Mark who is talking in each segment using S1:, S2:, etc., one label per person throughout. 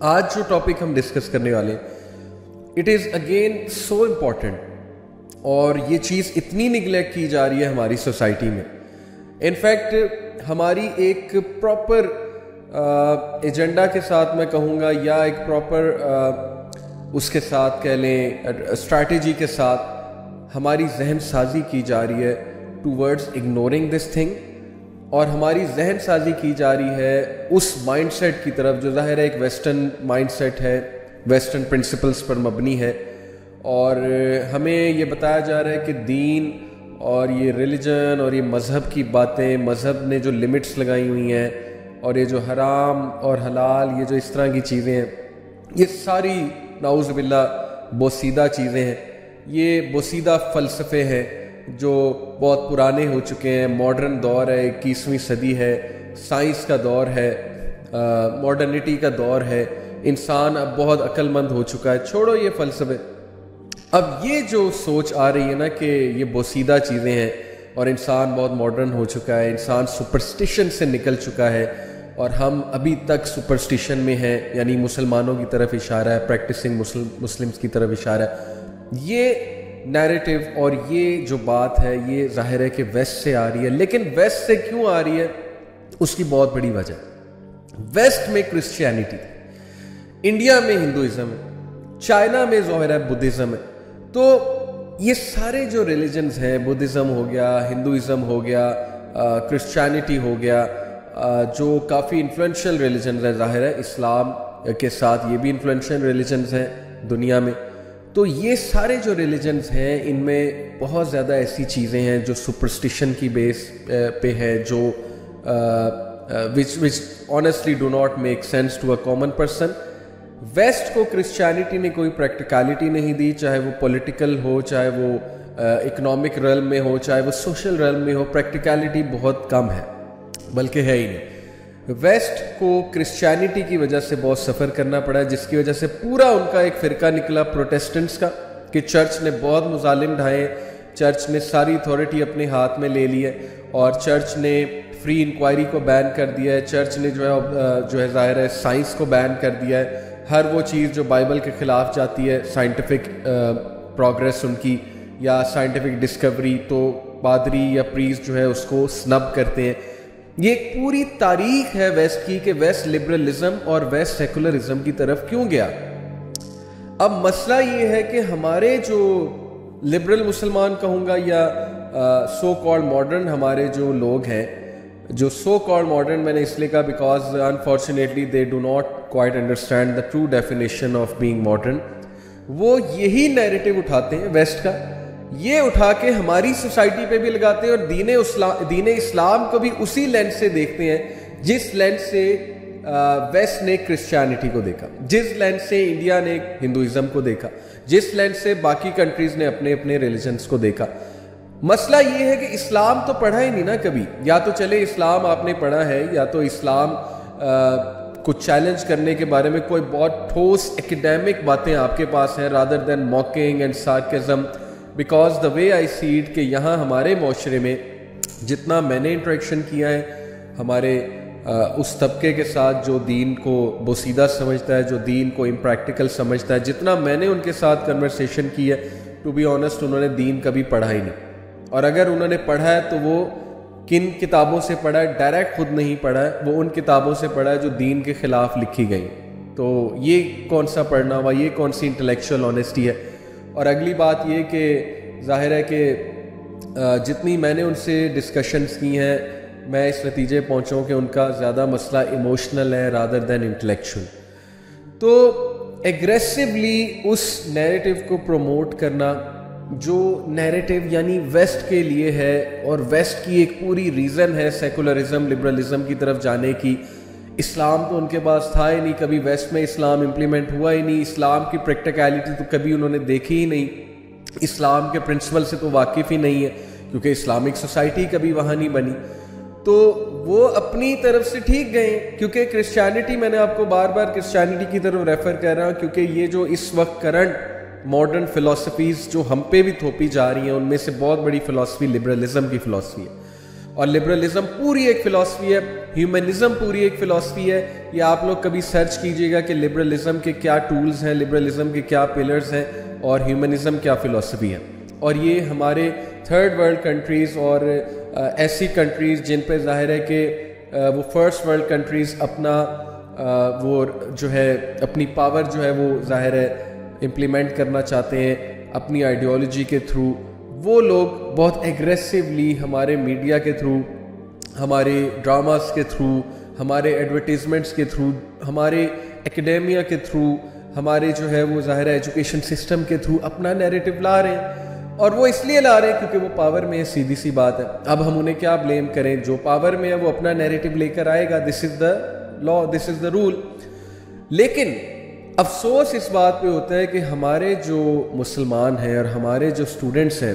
S1: آج جو ٹاپک ہم ڈسکس کرنے والے ہیں it is again so important, اور یہ چیز اتنی نگلیکٹ کی جا رہی ہے ہماری سوسائٹی میں. انفیکٹ ہماری ایک پراپر ایجنڈا کے ساتھ میں کہوں گا، یا ایک پراپر اس کے ساتھ کہہ لیں اسٹریٹجی کے ساتھ ہماری ذہن سازی کی جا رہی ہے ٹوورڈز اگنورنگ دس تھنگ، اور ہماری ذہن سازی کی جا رہی ہے اس مائنڈ سیٹ کی طرف جو ظاہر ہے ایک ویسٹرن مائنڈ سیٹ ہے، ویسٹرن پرنسپلز پر مبنی ہے. اور ہمیں یہ بتایا جا رہا ہے کہ دین اور یہ ریلیجن اور یہ مذہب کی باتیں، مذہب نے جو لمٹس لگائی ہوئی ہیں، اور یہ جو حرام اور حلال، یہ جو اس طرح کی چیزیں ہیں، یہ ساری نعوذ باللہ بوسیدہ چیزیں ہیں. یہ بوسیدہ فلسفے ہیں جو بہت پرانے ہو چکے ہیں. ماڈرن دور ہے، 21ویں صدی ہے، سائنس کا دور ہے، ماڈرنٹی کا دور ہے. انسان اب بہت عقل مند ہو چکا ہے. چھوڑو یہ فلسفے، اب یہ جو سوچ آ رہی ہے نا کہ یہ بوسیدہ چیزیں ہیں اور انسان بہت ماڈرن ہو چکا ہے، انسان سپرسٹیشن سے نکل چکا ہے، اور ہم ابھی تک سپرسٹیشن میں ہیں، یعنی مسلمانوں کی طرف اشارہ ہے، پریکٹسنگ مسلمز کی طرف اشارہ ہے. یہ نیریٹو اور یہ جو بات ہے یہ ظاہر ہے کہ ویسٹ سے آ رہی ہے. لیکن ویسٹ سے کیوں آ رہی ہے اس کی بہت بڑی وجہ. ویسٹ میں کرسچینٹی، انڈیا میں ہندوازم ہے، چائنا میں ظاہر ہے بدھزم ہے. تو یہ سارے جو ریلیجنز ہیں، بدھزم ہو گیا، ہندوازم ہو گیا، کرسچینٹی ہو گیا، جو کافی انفلوئنشل ریلیجنز ہیں، ظاہر ہے اسلام کے ساتھ یہ بھی انفلوئنشل ریلیجنز ہیں دنیا میں. تو یہ سارے جو ریلیجنز ہیں ان میں بہت زیادہ ایسی چیزیں ہیں جو سپرسٹیشن کی بیس پہ ہے، جو which honestly do not make sense to a common person. West کو کرسچینٹی نے کوئی پریکٹیکلٹی نہیں دی، چاہے وہ پولیٹیکل ہو، چاہے وہ اکنامک ریلم میں ہو، چاہے وہ سوشل ریلم میں ہو. پریکٹیکلٹی بہت کم ہے، بلکہ ہے ہی نہیں. ویسٹ کو کرسچینٹی کی وجہ سے بہت سفر کرنا پڑا، جس کی وجہ سے پورا ان کا ایک فرقہ نکلا پروٹیسٹنٹس کا، کہ چرچ نے بہت مظالم ڈھائے، چرچ نے ساری اتھارٹی اپنے ہاتھ میں لے لی ہے، اور چرچ نے فری انکوائری کو بین کر دیا ہے. چرچ نے جو ہے ظاہر ہے سائنس کو بین کر دیا ہے. ہر وہ چیز جو بائبل کے خلاف جاتی ہے، سائنٹیفک پروگریس ان کی یا سائنٹیفک ڈسکوری، تو پادری یا پریسٹ جو ہے اس کو سنب کرتے ہیں. یہ ایک پوری تاریخ ہے ویسٹ کی کہ ویسٹ لبرلزم اور ویسٹ سیکولرزم کی طرف کیوں گیا. اب مسئلہ یہ ہے کہ ہمارے جو لبرل مسلمان کہوں گا، یا سو کالڈ ماڈرن ہمارے جو لوگ ہیں، جو سو کالڈ ماڈرن میں نے اس لیے کہا because unfortunately they do not quite understand the true definition of being modern. وہ یہی نیریٹو اٹھاتے ہیں ویسٹ کا، یہ اٹھا کے ہماری سوسائٹی پہ بھی لگاتے ہیں، اور دین اسلام کو بھی اسی لینس سے دیکھتے ہیں جس لینس سے ویسٹ نے کرسچینٹی کو دیکھا، جس لینس سے انڈیا نے ہندوازم کو دیکھا، جس لینس سے باقی کنٹریز نے اپنے اپنے ریلیجنز کو دیکھا. مسئلہ یہ ہے کہ اسلام تو پڑھا ہی نہیں نا کبھی. یا تو چلے اسلام آپ نے پڑھا ہے، یا تو اسلام کو چیلنج کرنے کے بارے میں کوئی بہت ٹھوس ایکیڈیمک باتیں آپ کے پاس ہیں، rather than mocking and sarcasm. Because the way I see it کہ یہاں ہمارے معاشرے میں جتنا میں نے انٹریکشن کیا ہے ہمارے اس طبقے کے ساتھ جو دین کو بوسیدہ سمجھتا ہے، جو دین کو امپریکٹیکل سمجھتا ہے، جتنا میں نے ان کے ساتھ کنورسیشن کی ہے، ٹو بی آنیسٹ انہوں نے دین کبھی پڑھا ہی نہیں. اور اگر انہوں نے پڑھا ہے تو وہ کن کتابوں سے پڑھا ہے؟ ڈائریکٹ خود نہیں پڑھا ہے، وہ ان کتابوں سے پڑھا ہے جو دین کے خلاف لکھی گئی. تو یہ کون سا پڑھنا ہوا، یہ کون سی انٹلیکچوئل آنیسٹی ہے؟ اور اگلی بات یہ کہ ظاہر ہے کہ جتنی میں نے ان سے ڈسکشنز کی ہیں، میں اس نتیجے پہنچا ہوں کہ ان کا زیادہ مسئلہ ایموشنل ہے رادر دین انٹلیکچوئل. تو ایگریسولی اس نیریٹو کو پروموٹ کرنا جو نیریٹو یعنی ویسٹ کے لیے ہے، اور ویسٹ کی ایک پوری ریزن ہے سیکولرزم لبرلزم کی طرف جانے کی. اسلام تو ان کے پاس تھا ہی نہیں، کبھی ویسٹ میں اسلام امپلیمنٹ ہوا ہی نہیں، اسلام کی پریکٹیکلٹی تو کبھی انہوں نے دیکھی ہی نہیں، اسلام کے پرنسپل سے تو واقف ہی نہیں ہے کیونکہ اسلامک سوسائٹی کبھی وہاں نہیں بنی. تو وہ اپنی طرف سے ٹھیک گئے، کیونکہ کرسچینٹی، میں نے آپ کو بار بار کرسچینٹی کی طرف ریفر کر رہا ہوں کیونکہ یہ جو اس وقت کرنٹ ماڈرن فلاسفیز جو ہم پہ بھی تھوپی جا رہی ہیں، ان میں سے بہت بڑی فلاسفی لبرلزم کی فلاسفی ہے. اور لبرلزم پوری ایک فلاسفی ہے ہیومنزم پوری ایک فلسفی ہے. یہ آپ لوگ کبھی سرچ کیجئے گا کہ لبرلزم کے کیا ٹولز ہیں, لبرلزم کے کیا پلرز ہیں اور ہیومنزم کیا فلسفی ہے. اور یہ ہمارے تھرڈ ورلڈ کنٹریز اور ایسی کنٹریز جن پہ ظاہر ہے کہ وہ فرسٹ ورلڈ کنٹریز اپنا وہ جو ہے اپنی پاور جو ہے وہ ظاہر ہے امپلیمنٹ کرنا چاہتے ہیں اپنی آئیڈیالوجی کے تھرو, وہ لوگ بہت ایگریسولی ہمارے میڈیا کے تھرو, ہمارے ڈراماز کے تھرو, ہمارے ایڈورٹیزمنٹس کے تھرو, ہمارے اکیڈیمیا کے تھرو, ہمارے جو ہے وہ ظاہر ہے ایجوکیشن سسٹم کے تھرو اپنا نیریٹو لا رہے ہیں. اور وہ اس لیے لا رہے ہیں کیونکہ وہ پاور میں ہے, سیدھی سی بات ہے. اب ہم انہیں کیا بلیم کریں, جو پاور میں ہے وہ اپنا نیریٹو لے کر آئے گا, دس از دا لا, دس از دا رول. لیکن افسوس اس بات پہ ہوتا ہے کہ ہمارے جو مسلمان ہیں اور ہمارے جو اسٹوڈنٹس ہیں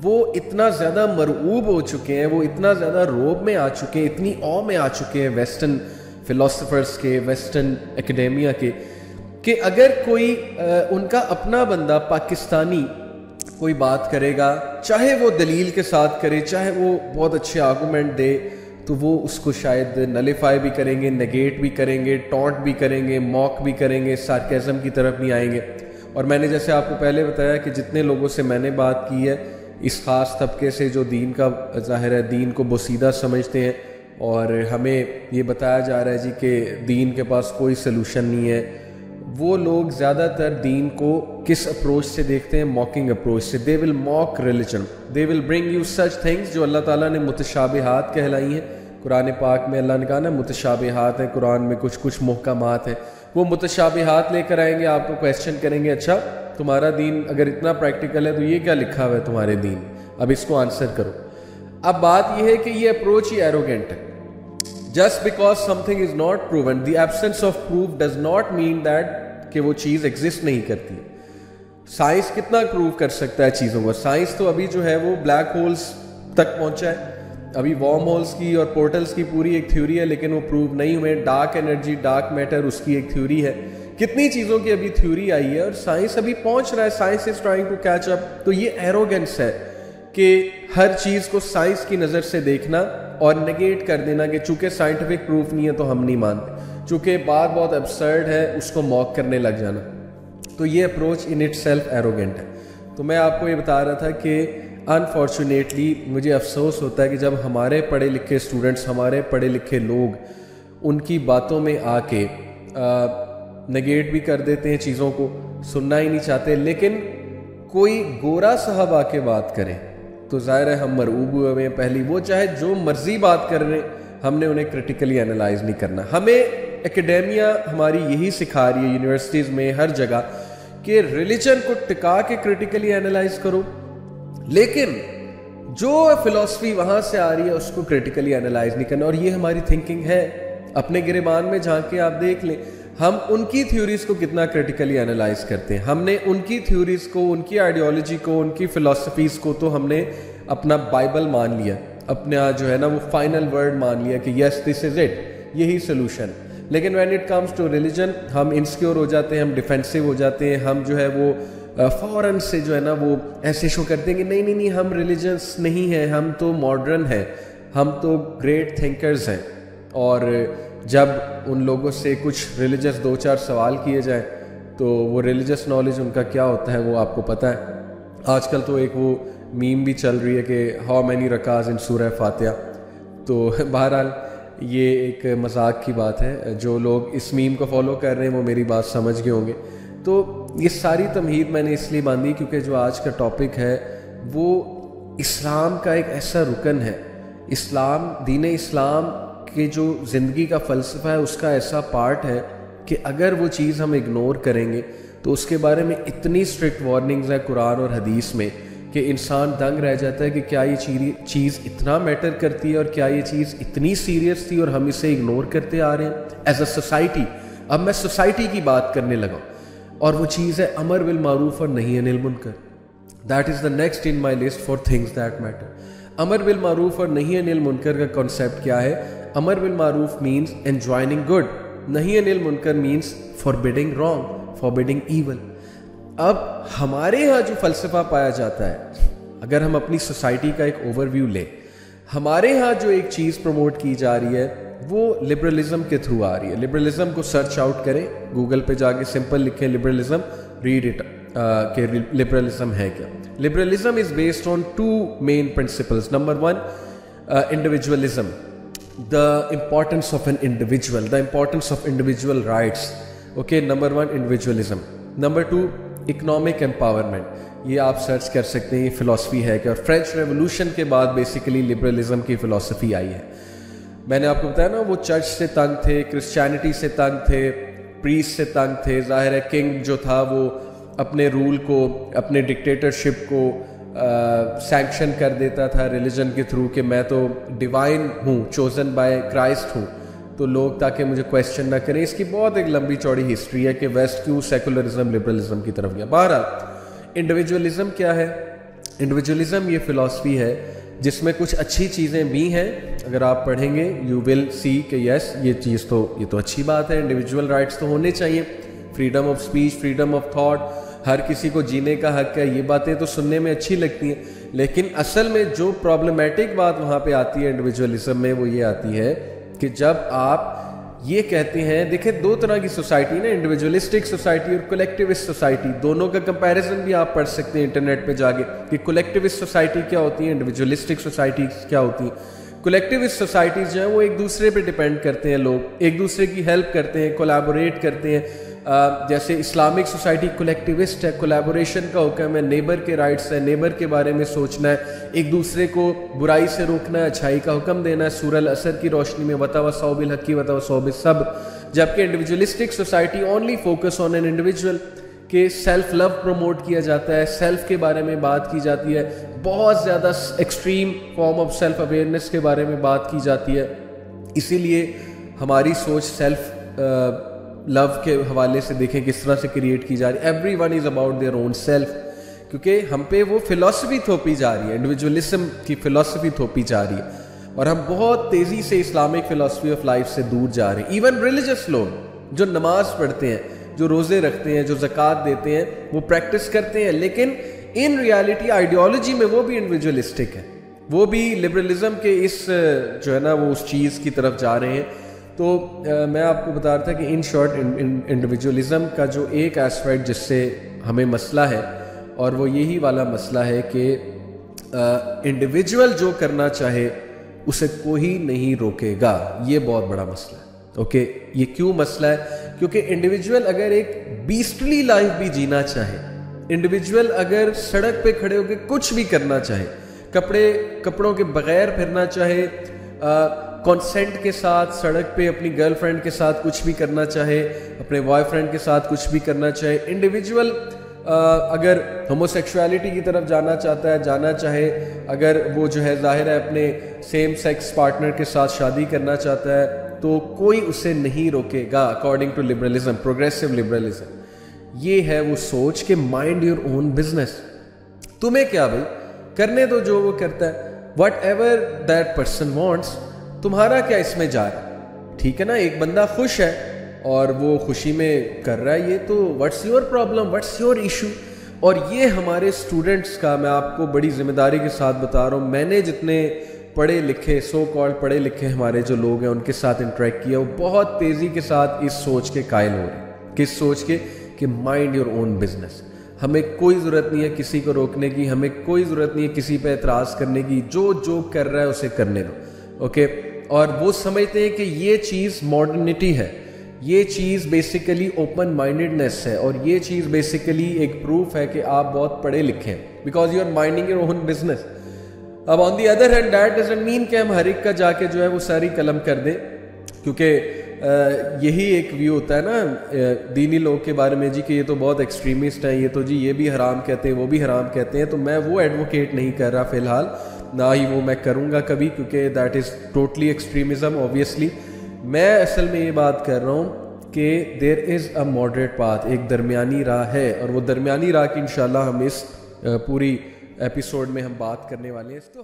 S1: وہ اتنا زیادہ مرعوب ہو چکے ہیں, وہ اتنا زیادہ روب میں آ چکے ہیں, اتنی او میں آ چکے ہیں ویسٹرن فلاسفرز کے, ویسٹرن اکیڈیمیا کے, کہ اگر کوئی ان کا اپنا بندہ پاکستانی کوئی بات کرے گا, چاہے وہ دلیل کے ساتھ کرے, چاہے وہ بہت اچھے آرگومنٹ دے, تو وہ اس کو شاید نلیفائی بھی کریں گے, نگیٹ بھی کریں گے, ٹونٹ بھی کریں گے, موک بھی کریں گے, سارکیزم کی طرف نہیں آئیں گے. اور میں نے جیسے آپ کو پہلے بتایا کہ جتنے لوگوں سے میں نے بات کی ہے اس خاص طبقے سے جو دین کا ظاہر ہے دین کو بوسیدہ سمجھتے ہیں اور ہمیں یہ بتایا جا رہا ہے جی کہ دین کے پاس کوئی سلوشن نہیں ہے, وہ لوگ زیادہ تر دین کو کس اپروچ سے دیکھتے ہیں, موکنگ اپروچ سے. They will mock religion, they will bring you such things جو اللہ تعالیٰ نے متشابہات کہلائی ہیں. قرآن پاک میں اللہ نے کہا نا متشابہات ہیں, قرآن میں کچھ محکمات ہیں. وہ متشابہات لے کر آئیں گے, آپ کو کویسچن کریں گے, اچھا تمہارا دین اگر اتنا پریکٹیکل ہے تو یہ کیا لکھا ہوا ہے تمہارے دین, اب اس کو آنسر کرو. اب بات یہ ہے کہ یہ اپروچ ہی ایروگینٹ ہے. Just because some thing is not proven, the absence of proof does not mean that کہ وہ چیز ایگزسٹ نہیں کرتی. سائنس کتنا پروو کر سکتا ہے چیزوں کو, سائنس تو ابھی جو ہے وہ بلیک ہولز تک پہنچا ہے, ابھی وارم ہولز کی اور پورٹلز کی پوری ایک تھیوری ہے لیکن وہ پروو نہیں ہوئے. ڈارک انرجی, ڈارک میٹر, اس کی ایک تھیوری ہے. کتنی چیزوں کی ابھی تھیوری آئی ہے اور سائنس ابھی پہنچ رہا ہے, science is trying to catch up. تو یہ ایروگنس ہے کہ ہر چیز کو سائنس کی نظر سے دیکھنا اور نگیٹ کر دینا کہ چونکہ سائنٹیفک پروف نہیں ہے تو ہم نہیں مانتے, چونکہ بات بہت ابسرڈ ہے اس کو موک کرنے لگ جانا. تو یہ approach in it self arrogant ہے. تو میں آپ کو یہ بتا رہا تھا کہ انفارچونیٹلی مجھے افسوس ہوتا ہے کہ جب ہمارے پڑھے لکھے اسٹوڈنٹس, ہمارے پڑھے لکھے لوگ ان کی باتوں میں آ کے نگیٹ بھی کر دیتے ہیں, چیزوں کو سننا ہی نہیں چاہتے. لیکن کوئی گورا صاحب آ کے بات کرے تو ظاہر ہے ہم مرعوب ہوئے ہیں. پہلی وہ چاہے جو مرضی بات کر رہے ہیں, ہم نے انہیں کرٹیکلی اینالائز نہیں کرنا. ہمیں اکیڈیمیا ہماری یہی سکھا رہی ہے یونیورسٹیز میں ہر جگہ کہ ریلیجن کو ٹکا کے کرٹیکلی اینالائز کرو, لیکن جو فلسفی وہاں سے آ رہی ہے اس کو کرٹیکلی اینالائز نہیں کرنا. اور یہ ہماری تھنکنگ ہے. اپنے گریبان میں جھانک کے آپ دیکھ لیں ہم ان کی تھیوریز کو کتنا کرٹیکلی اینالائز کرتے ہیں. ہم نے ان کی تھیوریز کو, ان کی آئیڈیالوجی کو, ان کی فلسفیز کو تو ہم نے اپنا بائبل مان لیا, اپنا جو ہے نا وہ فائنل ورڈ مان لیا کہ یس دس از اٹ, یہی سلوشن. لیکن when it comes to religion ہم انسیکیور ہو جاتے ہیں, ہم ڈیفینسو ہو جاتے ہیں, ہم جو ہے وہ فوراً سے جو ہے نا وہ ایسے شو کرتے ہیں کہ نہیں نہیں نہیں ہم ریلیجنس نہیں ہیں, ہم تو ماڈرن ہیں, ہم تو گریٹ تھنکرز ہیں. اور جب ان لوگوں سے کچھ ریلیجس 2-4 سوال کیے جائیں تو وہ ریلیجس نالج ان کا کیا ہوتا ہے وہ آپ کو پتہ ہے. آج کل تو ایک وہ میم بھی چل رہی ہے کہ ہاؤ مینی رکعز ان سورہ فاتحہ. تو بہرحال یہ ایک مذاق کی بات ہے, جو لوگ اس میم کو فالو کر رہے ہیں وہ میری بات سمجھ گئے ہوں گے. تو یہ ساری تمہید میں نے اس لیے باندھی کیونکہ جو آج کا ٹاپک ہے وہ اسلام کا ایک ایسا رکن ہے, اسلام, دین اسلام کہ جو زندگی کا فلسفہ ہے اس کا ایسا پارٹ ہے کہ اگر وہ چیز ہم اگنور کریں گے تو اس کے بارے میں اتنی اسٹرکٹ وارننگز ہیں قرآن اور حدیث میں کہ انسان دنگ رہ جاتا ہے کہ کیا یہ چیز اتنا میٹر کرتی ہے اور کیا یہ چیز اتنی سیریس تھی اور ہم اسے اگنور کرتے آ رہے ہیں ایز اے سوسائٹی. اب میں سوسائٹی کی بات کرنے لگا اور وہ چیز ہے امر بالمعروف اور نہی عن المنکر. That is the next in my list for things that matter. امر بالمعروف اور نہی عن المنکر کا کانسیپٹ کیا ہے؟ امر بالمعروف مینس enjoining good, نہی عن المنکر means forbidding wrong, forbidding evil. اب ہمارے ہاں جو فلسفہ پایا جاتا ہے, اگر ہم اپنی سوسائٹی کا ایک اوور ویو لیں, ہمارے ہاں جو ایک چیز پروموٹ کی جا رہی ہے وہ لبرلزم کے تھرو آ رہی ہے. لبرلزم کو سرچ آؤٹ کریں, گوگل پہ جا کے سمپل لکھیں لبرلزم, ریڈ اٹ کہ لبرلزم ہے کیا. Liberalism is based on 2 main principles. Number 1, individualism, the importance of an individual, the importance of individual rights. Okay, number 1 individualism. Number 2 economic empowerment. یہ آپ سرچ کر سکتے ہیں, یہ فلسفی ہے کہ, اور فرینچ ریولوشن کے بعد بیسیکلی لبرلزم کی فلسفی آئی ہے. میں نے آپ کو بتایا نا, وہ چرچ سے تنگ تھے, کرسچینٹی سے تنگ تھے, پریسٹ سے تنگ تھے. ظاہر ہے کنگ جو تھا وہ اپنے رول کو, اپنے ڈکٹیٹرشپ کو سینکشن کر دیتا تھا ریلیجن کے تھرو کہ میں تو ڈیوائن ہوں, چوزن بائی کرائسٹ ہوں, تو لوگ تاکہ مجھے کویسچن نہ کریں. اس کی بہت ایک لمبی چوڑی ہسٹری ہے کہ ویسٹ کیوں سیکولرزم لبرلزم کی طرف گیا. بہرحال انڈیویجولزم کیا ہے؟ انڈیویجولزم یہ فلسفی ہے جس میں کچھ اچھی چیزیں بھی ہیں. اگر آپ پڑھیں گے یو ول سی کہ یس یہ تو اچھی بات ہے, انڈیویجول رائٹس تو ہونے چاہیے, freedom of speech, freedom of thought, ہر کسی کو جینے کا حق ہے. یہ باتیں تو سننے میں اچھی لگتی ہیں, لیکن اصل میں جو پرابلمیٹک بات وہاں پہ آتی ہے انڈیویجولزم میں, وہ یہ آتی ہے کہ جب آپ یہ کہتے ہیں, دیکھیں 2 طرح کی سوسائٹی نا, انڈیویجولسٹک سوسائٹی اور کولیکٹیوسٹ سوسائٹی. دونوں کا کمپیریزن بھی آپ پڑھ سکتے ہیں انٹرنیٹ پہ جا کے کہ کولیکٹیوسٹ سوسائٹی کیا ہوتی ہے, انڈیویجولسٹک سوسائٹی کیا ہوتی ہیں. کولیکٹیوسٹ سوسائٹیز جو ہیں وہ ایک دوسرے پہ ڈپینڈ کرتے ہیں, لوگ ایک دوسرے کی ہیلپ کرتے ہیں, کولیبوریٹ کرتے ہیں. جیسے اسلامک سوسائٹی کولیکٹیوسٹ ہے, کولیبوریشن کا حکم ہے, نیبر کے رائٹس ہے, نیبر کے بارے میں سوچنا ہے, ایک دوسرے کو برائی سے روکنا ہے, اچھائی کا حکم دینا ہے سورہ العصر کی روشنی میں, وتواصوا بالحق وتواصوا بالصبر. جبکہ individualistic society only focus on an individual, کہ سیلف لو پروموٹ کیا جاتا ہے, سیلف کے بارے میں بات کی جاتی ہے, بہت زیادہ extreme form of self awareness کے بارے میں بات کی جاتی ہے. اسی لیے ہماری سوچ سیلف لو کے حوالے سے دیکھیں کس طرح سے کریٹ کی جا رہی ہے. Everyone is about their own self, کیونکہ ہم پہ وہ فلسفی تھوپی جا رہی ہے, انڈیویجولزم کی فلسفی تھوپی جا رہی ہے, اور ہم بہت تیزی سے اسلامک فلسفی آف لائف سے دور جا رہے ہیں. ایون ریلیجس لوگ جو نماز پڑھتے ہیں, جو روزے رکھتے ہیں, جو زکوٰۃ دیتے ہیں, وہ پریکٹس کرتے ہیں, لیکن ان ریالٹی آئیڈیالوجی میں وہ بھی انڈیویجولسٹک ہے, وہ بھی لبرلزم کے اس جو ہے نا وہ اس چیز کی طرف جا رہے ہیں. تو میں آپ کو بتا رہا تھا کہ ان شارٹ انڈیویجولزم کا جو ایک ایسپیکٹ جس سے ہمیں مسئلہ ہے, اور وہ یہی والا مسئلہ ہے کہ انڈیویجول جو کرنا چاہے اسے کوئی نہیں روکے گا. یہ بہت بڑا مسئلہ ہے. اوکے, یہ کیوں مسئلہ ہے؟ کیونکہ انڈیویجول اگر ایک بیسٹلی لائف بھی جینا چاہے, انڈیویجول اگر سڑک پہ کھڑے ہو کے کچھ بھی کرنا چاہے, کپڑوں کے بغیر پھرنا چاہے, کنسنٹ کے ساتھ سڑک پہ اپنی گرل فرینڈ کے ساتھ کچھ بھی کرنا چاہے, اپنے بوائے فرینڈ کے ساتھ کچھ بھی کرنا چاہے, انڈیویجول اگر ہومو سیکشولیٹی کی طرف جانا چاہتا ہے جانا چاہے, اگر وہ جو ہے ظاہر ہے اپنے سیم سیکس پارٹنر کے ساتھ شادی کرنا چاہتا ہے, تو کوئی اسے نہیں روکے گا according to liberalism, progressive liberalism. یہ ہے وہ سوچ کہ مائنڈ یور اون بزنس, تمہیں کیا بھائی کرنے دو جو وہ کرتا ہے, what ever that person wants, تمہارا کیا اس میں جا رہا ہے, ٹھیک ہے نا. ایک بندہ خوش ہے اور وہ خوشی میں کر رہا ہے, یہ تو what's your problem, what's your issue. اور یہ ہمارے اسٹوڈنٹس کا, میں آپ کو بڑی ذمہ داری کے ساتھ بتا رہا ہوں, میں نے جتنے پڑھے لکھے سو کالڈ پڑھے لکھے ہمارے جو لوگ ہیں ان کے ساتھ انٹریکٹ کیا, وہ بہت تیزی کے ساتھ اس سوچ کے قائل ہو رہے ہیں. کس سوچ کے؟ کہ مائنڈ یور اون بزنس. ہمیں کوئی ضرورت نہیں ہے کسی کو روکنے کی, ہمیں کوئی ضرورت نہیں ہے کسی پہ اعتراض کرنے کی, جو کر رہا ہے اسے کرنے دو. اوکے, اور وہ سمجھتے ہیں کہ یہ چیز ماڈرنٹی ہے, یہ چیز بیسیکلی اوپن مائنڈڈنیس ہے, اور یہ چیز بیسیکلی ایک پروف ہے کہ آپ بہت پڑھے لکھے ہیں, because you are minding your own business. اب on the other hand that doesn't mean کہ ہم ہر ایک کا جا کے جو ہے وہ ساری قلم کر دیں, کیونکہ یہی ایک ویو ہوتا ہے نا دینی لوگ کے بارے میں جی کہ یہ تو بہت ایکسٹریمسٹ ہیں, یہ تو جی یہ بھی حرام کہتے ہیں وہ بھی حرام کہتے ہیں. تو میں وہ ایڈوکیٹ نہیں کر رہا فی الحال, نہ ہی وہ میں کروں گا کبھی, کیونکہ that is totally extremism obviously. میں اصل میں یہ بات کر رہا ہوں کہ دیر از اے ماڈریٹ پاتھ, ایک درمیانی راہ ہے, اور وہ درمیانی راہ کی انشاءاللہ ہم اس پوری ایپیسوڈ میں ہم بات کرنے والے ہیں. تو